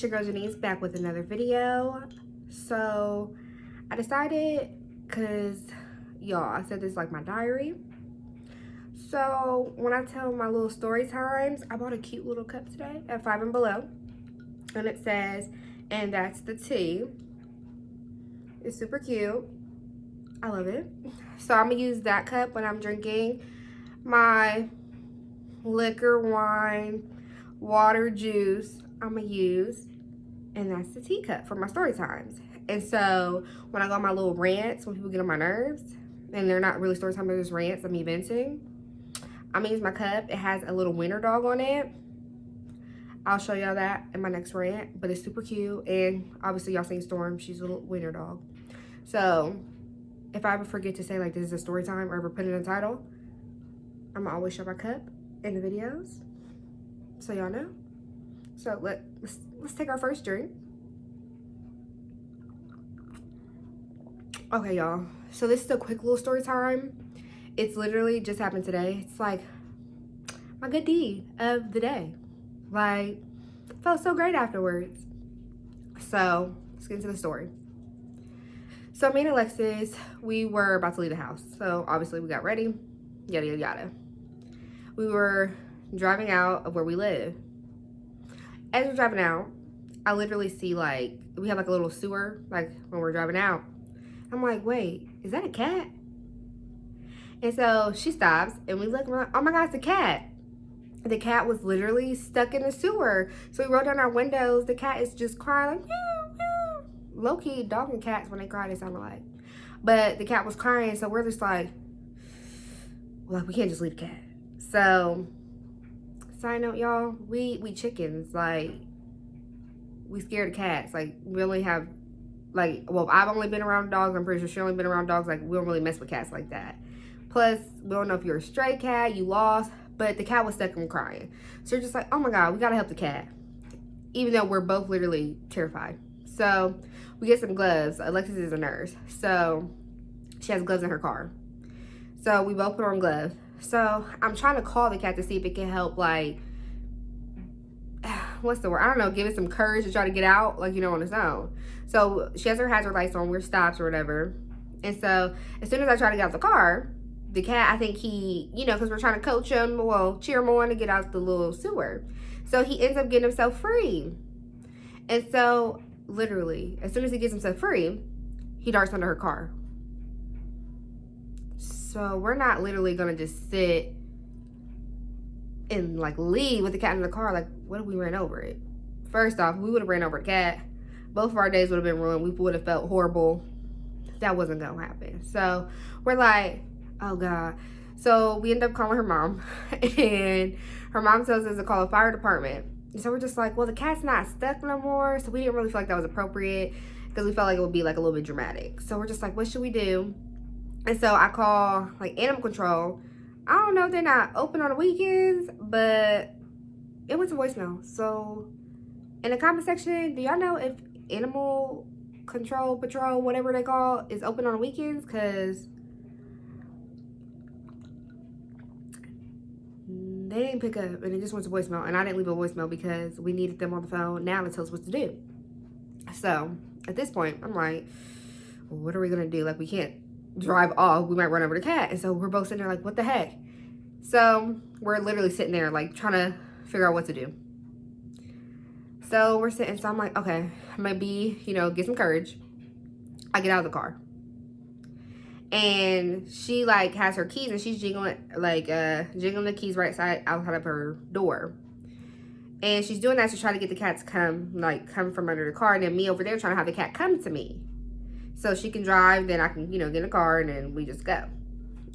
your girl Janice back with another video. So I decided, because y'all, I said this is like my diary. So when I tell my little story times, I bought a cute little cup today at Five and Below. And it says, and that's the tea. It's super cute. I love it. So I'm gonna use that cup when I'm drinking my liquor, wine, water, juice. I'm gonna use, and that's the teacup for my story times. And so when I go on my little rants, when people get on my nerves, and they're not really story time, they're just rants of me venting, I'm gonna use my cup. It has a little winter dog on it. I'll show y'all that in my next rant, but it's super cute. And obviously y'all seen Storm, she's a little winter dog. So if I ever forget to say like this is a story time or ever put it in the title, I'm gonna always show my cup in the videos so y'all know. So let's take our first drink. Okay, y'all. So this is a quick little story time. It's literally just happened today. It's like my good deed of the day. Like, felt so great afterwards. So let's get into the story. So me and Alexis, we were about to leave the house. So obviously we got ready, yada, yada, yada. We were driving out of where we live. As we're driving out, I literally see like, we have like a little sewer, like when we're driving out. I'm like, wait, is that a cat? And so she stops and we look and we're like, oh my God, it's a cat. The cat was literally stuck in the sewer. So we rolled down our windows. The cat is just crying like, meow, meow. Low-key, dog and cats, when they cry, they sound alike. But the cat was crying, so we're just like, well, we can't just leave the cat. So, side note, y'all, we chickens. Like, we scared of cats. Like, we only have, like, well, I've only been around dogs. I'm pretty sure she's only been around dogs. Like, we don't really mess with cats like that. Plus, we don't know if you're a stray cat, you lost, but the cat was stuck and crying. So you're just like, oh my God, we gotta help the cat. Even though we're both literally terrified. So we get some gloves. Alexis is a nurse. So she has gloves in her car. So we both put on gloves. So I'm trying to call the cat to see if it can help, like, what's the word? I don't know, give it some courage to try to get out, like, you know, on its own. So she has her hazard lights on, we're stopped or whatever. And so as soon as I try to get out the car, the cat, I think he, you know, because we're trying to coach him, well, cheer him on to get out the little sewer. So he ends up getting himself free. And so, literally, as soon as he gets himself free, he darts under her car. So we're not literally going to just sit and, like, leave with the cat in the car. Like, what if we ran over it? First off, we would have ran over a cat. Both of our days would have been ruined. We would have felt horrible. That wasn't going to happen. So we're like, oh God. So we end up calling her mom, and her mom tells us to call the fire department. And so we're just like, well, the cat's not stuck no more. So we didn't really feel like that was appropriate because we felt like it would be like a little bit dramatic. So we're just like, what should we do? And so I call like animal control. I don't know if they're not open on the weekends, but it went to voicemail. So in the comment section, do y'all know if animal control, patrol, whatever they call, is open on the weekends? Because they didn't pick up, and it just went to voicemail. And I didn't leave a voicemail because we needed them on the phone now to tell us what to do. So at this point, I'm like, well, what are we gonna do? Like, we can't drive off. We might run over the cat. And so we're both sitting there like, what the heck? So we're literally sitting there like trying to figure out what to do. So we're sitting. So I'm like, okay, maybe, you know, get some courage. I get out of the car. And she like has her keys and she's jingling the keys outside of her door. And she's doing that to try to get the cat to come from under the car. And then me over there trying to have the cat come to me. So she can drive, then I can, you know, get in the car and then we just go.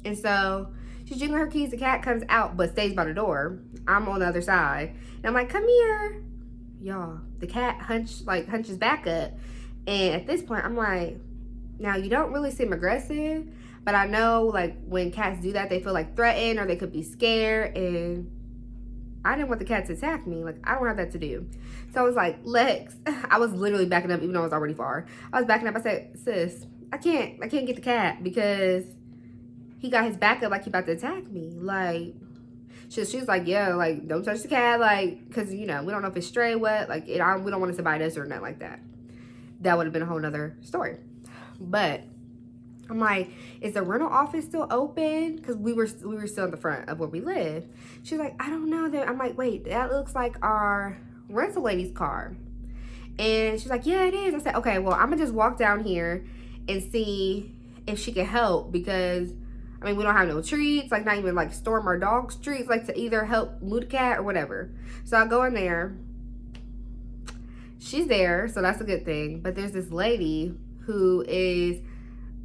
And so she's jingling her keys, the cat comes out but stays by the door. I'm on the other side. And I'm like, come here. Y'all, the cat hunches back up. And at this point, I'm like, now, you don't really seem aggressive, but I know, like, when cats do that, they feel, like, threatened or they could be scared, and I didn't want the cat to attack me. Like, I don't have that to do. So I was like, Lex, I was literally backing up even though I was already far. I was backing up. I said, sis, I can't get the cat because he got his back up like he about to attack me. Like, She's like, yeah, like, don't touch the cat, like, because, you know, we don't know if it's stray, what, like, we don't want it to bite us or nothing like that. That would have been a whole nother story. But I'm like, is the rental office still open? Because we were still in the front of where we live. She's like, I don't know. I'm like, wait, that looks like our rental lady's car. And she's like, yeah, it is. I said, okay, well, I'm gonna just walk down here and see if she can help, because I mean, we don't have no treats, like not even like storm our dog's treats, like to either help move the cat or whatever. So I go in there. She's there, so that's a good thing. But there's this lady who is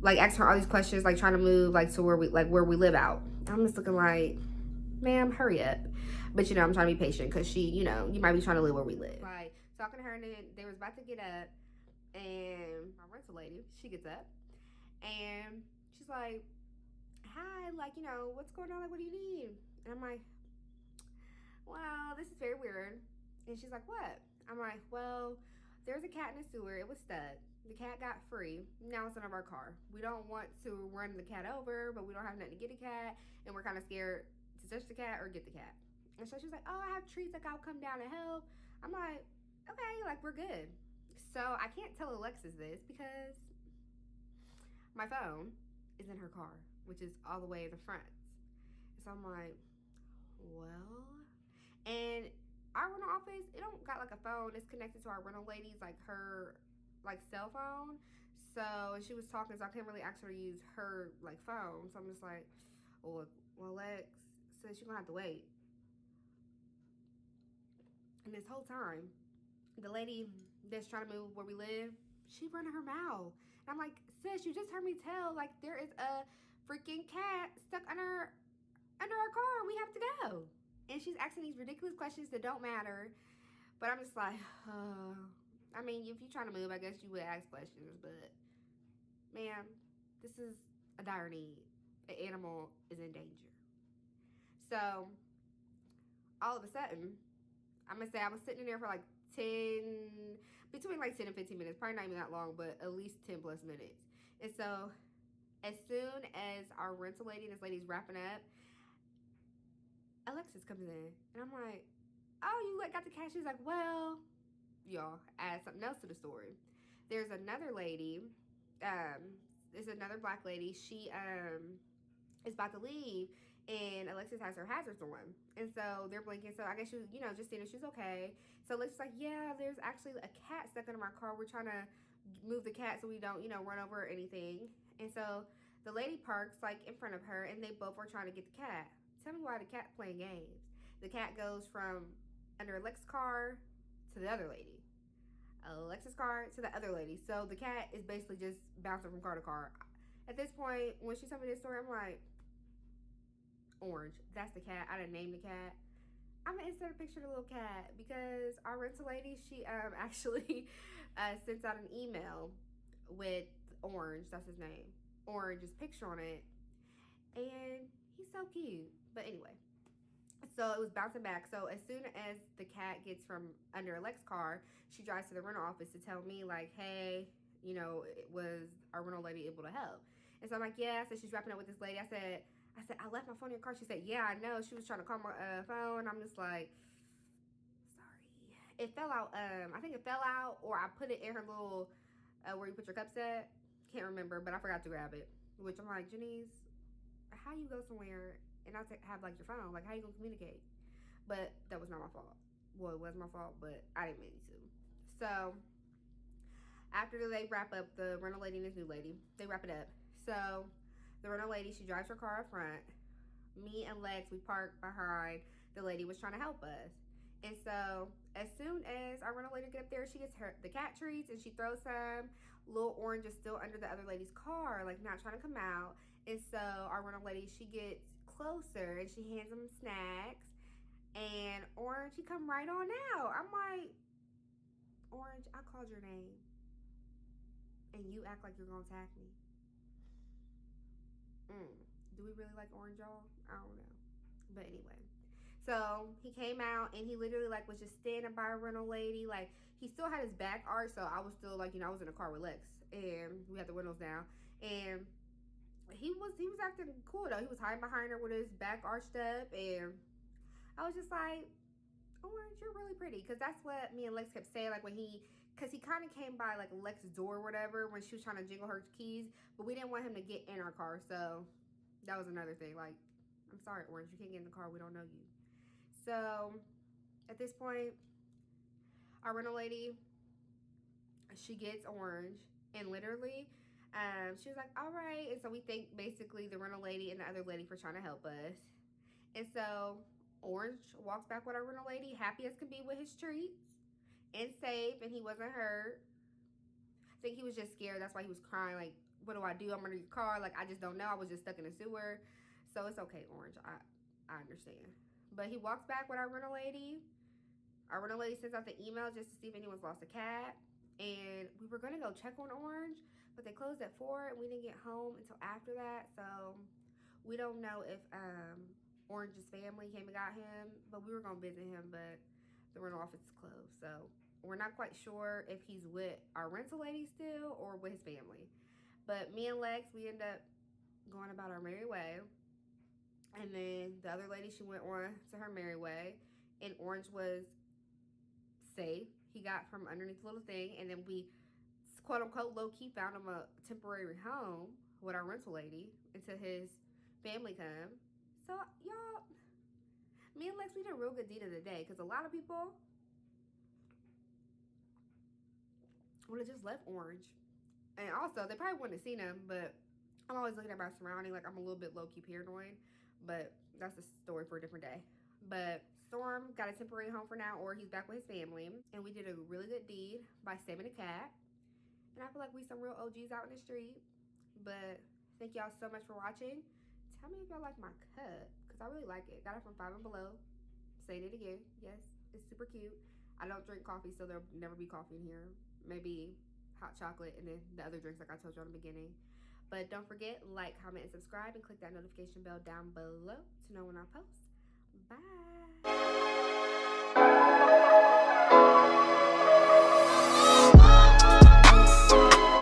like asking her all these questions, like trying to move like to where we live out. I'm just looking like, ma'am, hurry up. But you know, I'm trying to be patient because she, you know, you might be trying to live where we live. Like talking to her, and then they was about to get up, and my rental lady, she gets up, and she's like, "Hi, like, you know, what's going on? Like, what do you need?" And I'm like, "Wow, this is very weird." And she's like, "What?" I'm like, "Well, there's a cat in the sewer. It was stuck. The cat got free. Now it's in our car. We don't want to run the cat over, but we don't have nothing to get a cat, and we're kind of scared to touch the cat or get the cat." And so she's like, "Oh, I have treats. Like, I'll come down and help." I'm like, "Okay, like, we're good." So I can't tell Alexis this because my phone is in her car, which is all the way in the front. So I'm like, well, and our rental office, it don't got like a phone. It's connected to our rental lady's, like, her like cell phone. So she was talking, so I can't really ask her to use her like phone. So I'm just like, well, Lex says she's gonna have to wait. And this whole time, the lady that's trying to move where we live, she running her mouth. And I'm like, sis, you just heard me tell, like, there is a freaking cat stuck under our car. We have to go. And she's asking these ridiculous questions that don't matter. But I'm just like, I mean, if you're trying to move, I guess you would ask questions. But, ma'am, this is a dire need. An animal is in danger. So, all of a sudden, I'm going to say I was sitting in there for like 10, between like 10 and 15 minutes. Probably not even that long, but at least 10 plus minutes. And so, as soon as our rental lady and this lady's wrapping up, Alexis comes in. And I'm like, oh, you like got the cat? She's like, well, y'all, add something else to the story. There's another lady, there's another black lady. She is about to leave, and Alexis has her hazards on, and so they're blinking. So I guess she, you know, just seeing if she's okay. So Alexis is like, yeah, there's actually a cat stuck under my car. We're trying to move the cat so we don't, you know, run over or anything. And so the lady parks like in front of her, and they both are trying to get the cat. Tell me why the cat's playing games. The cat goes from under Alexis' car to the other lady. Alexis' car to the other lady. So the cat is basically just bouncing from car to car. At this point, when she told me this story, I'm like, Orange, that's the cat. I didn't name the cat. I'm gonna insert a picture of the little cat because our rental lady, she actually sent out an email with Orange, that's his name, Orange's picture on it, and he's so cute. But anyway, so it was bouncing back. So as soon as the cat gets from under Alex's car, she drives to the rental office to tell me like, hey, you know, was our rental lady able to help? And so I'm like, yeah. I said she's wrapping up with this lady. I said, I left my phone in your car. She said, yeah, I know. She was trying to call my phone. I'm just like, sorry. It fell out. I think it fell out, or I put it in her little where you put your cups at. Can't remember, but I forgot to grab it. Which I'm like, Janice, how you go somewhere and not have like your phone? Like, how you gonna communicate? But that was not my fault. Well, it was my fault, but I didn't mean to. So after they wrap up, the rental lady and this new lady, they wrap it up. So the rental lady, she drives her car up front. Me and Lex, we park behind the lady was trying to help us. And so as soon as our rental lady get up there, she gets the cat treats and she throws some. Little Orange is still under the other lady's car, like not trying to come out. And so our rental lady, she gets closer and she hands him snacks. And Orange, he come right on out. I'm like, Orange, I called your name, and you act like you're gonna attack me. Do we really like Orange, y'all? I don't know. But anyway, so he came out and he literally like was just standing by a rental lady. Like he still had his back arched, so I was still like, you know, I was in a car with Lex and we had the windows down. And he was acting cool though. He was hiding behind her with his back arched up, and I was just like, Orange, you're really pretty. Because that's what me and Lex kept saying. Like when because he kind of came by like Lex's door or whatever when she was trying to jingle her keys. But we didn't want him to get in our car. So that was another thing. Like, I'm sorry, Orange, you can't get in the car. We don't know you. So at this point, our rental lady, she gets Orange. And literally, she was like, all right. And so we thank basically the rental lady and the other lady for trying to help us. And so Orange walks back with our rental lady, happy as can be with his treats and safe, and he wasn't hurt. I think he was just scared. That's why he was crying. Like, what do I do? I'm under your car. Like, I just don't know. I was just stuck in the sewer. So it's okay, Orange. I understand. But he walks back with our rental lady. Our rental lady sends out the email just to see if anyone's lost a cat. And we were going to go check on Orange, but they closed at 4 and we didn't get home until after that. So we don't know if Orange's family came and got him, but we were going to visit him, but the rental office is closed. So we're not quite sure if he's with our rental lady still or with his family. But me and Lex, we end up going about our merry way. And then the other lady, she went on to her merry way. And Orange was safe. He got from underneath the little thing. And then we, quote unquote, low key found him a temporary home with our rental lady until his family come. So, y'all, me and Lex, we did a real good deed of the day. Because a lot of people would have just left Orange. And also, they probably wouldn't have seen him. But I'm always looking at my surrounding. Like, I'm a little bit low-key paranoid. But that's a story for a different day. But Storm got a temporary home for now, or he's back with his family. And we did a really good deed by saving a cat. And I feel like we some real OGs out in the street. But thank y'all so much for watching. Tell me if y'all like my cup, because I really like it. Got it from 5 and Below. Saying it again. Yes, it's super cute. I don't drink coffee, so there'll never be coffee in here. Maybe hot chocolate and then the other drinks like I told you in the beginning. But don't forget, like, comment, and subscribe, and click that notification bell down below to know when I post. Bye.